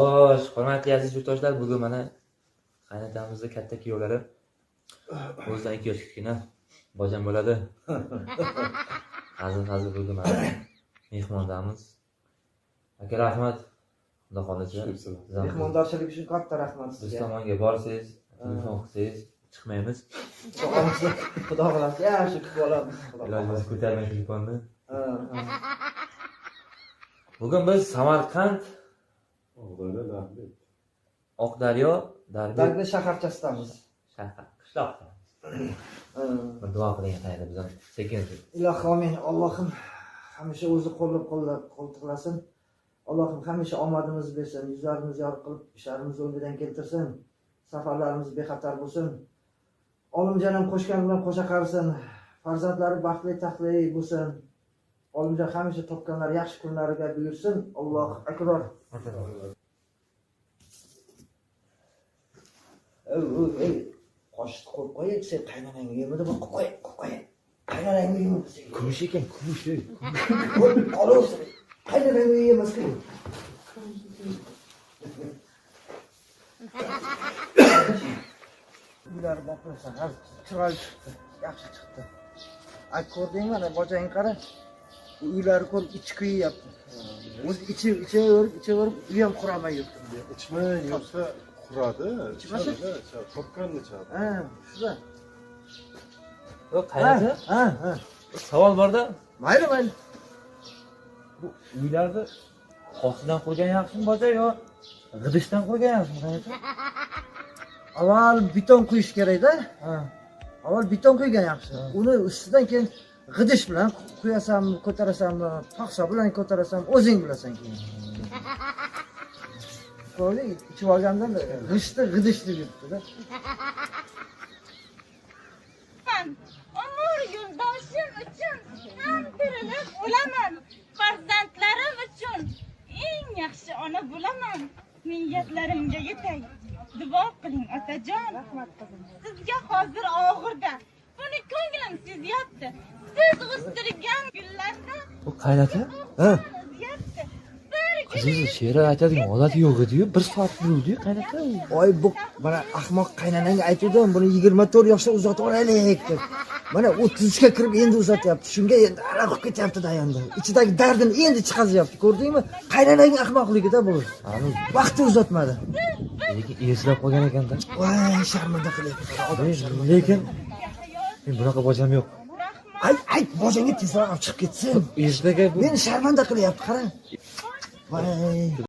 Xo'sh, hurmatli aziz yurtdoshlar, bugun mana qaynotamizning katta kuyovlari o'zidan 2 yosh kichkina bojam bo'ladi. Hazil bugun mana mehmondamiz. Aka rahmat. Xudo xolisa. Mehmondorchilik uchun katta rahmat Biz sizga. tomonga borsiz, telefon qilsangiz chiqmaymiz. Xudo xolasa yaxshi kutib olamiz. Ilojimiz ko'tarmay telefonni. Bugun biz Samarqand Oqdaryo Daryo shaharchasidamiz. shahar qishloqda. Bir duo qiling qayerda biz sekin. Ilohim amin. Allohim hamisha o'zi qo'llab-quvvatlasin. Allohim hamisha omadimizni bersin, yuzlarimizni yorug' qilib, ishlarimizni o'ngidan keltirsin. Safarlarimiz bexatar bo'lsin. Olimjonim qo'shgan bilan qo'sha qarsin. Farzandlari baxtli taxtli bo'lsin. Olimjon hamisha topganlar yaxshi kunlariga buyursin. Alloh akbar. Ey, qo'shib qo'y, sen qaynonangga yemadi bu qo'y. Qaynonangga yemadi. Kumush ekan, kumush. Xolos. Qaynonangga yemasdi. Ular boqilsa, chiroyli chiqdi, yaxshi chiqdi. Ay ko'rdingmi, mana bojang qara. Uylari ko'rib ichi kuyayapti. O'zi ichaverib, uy ham quramay yuribdi. İçmeye yoksa kuradı. İçmesi? Topkanlı çağırdı. Ha, shular. Yo'q, qaynota. Ha. Savol borda. Mayli. Bu uylarni hosildan qurgan yaxshimi boja yo g'idishdan qurgan yaxshimi qaynota? Avval beton quyish kerak-da. Ha. Avval beton quygan yaxshi. Uni ustidan keyin g'idish bilan quyasanmi, ko'tarasanmi, paxsa bilan ko'tarasanmi, o'zing bilasan keyin. Qo'li ichib olgandan g'idishni deb yuribdi-da. Umr yo'ldoshim uchun ham tirilib o'laman. Farzandlarim uchun eng yaxshi ona bo'laman. Niyatlarimga yetay. Duo qiling otajon. Rahmat qizim. Sizga hozir og'irda. Buni ko'nglim sezyapti. Siz o'stirgan gullarda Bu qaynota? Ha. Qizingiz she'r aytadigan odati yo'q edi-yu, 1 soat bo'ldi-yu qaynota. Oy bu mana ahmoq qaynonangga aytdim, buni 24 yoshda uzatib olaylik deb. Mana 33 ga kirib endi uzatyapti. Shunga endi ara qilib ketyapti-da endi. Ichidagi dardini endi chiqazyapti. Ko'rdingmi? Qaynonang ahmoqligida bu. Vaqtni uzatmadi. Lekin eslab qolgan ekan-da. Voy, sharmanda qilyapti. Lekin men bunaqa bojam yo'q. Ay, bojangga tezroq olib chiqib ketsin. Esdaga bu Meni sharmanda qilyapti, qarang. Voy.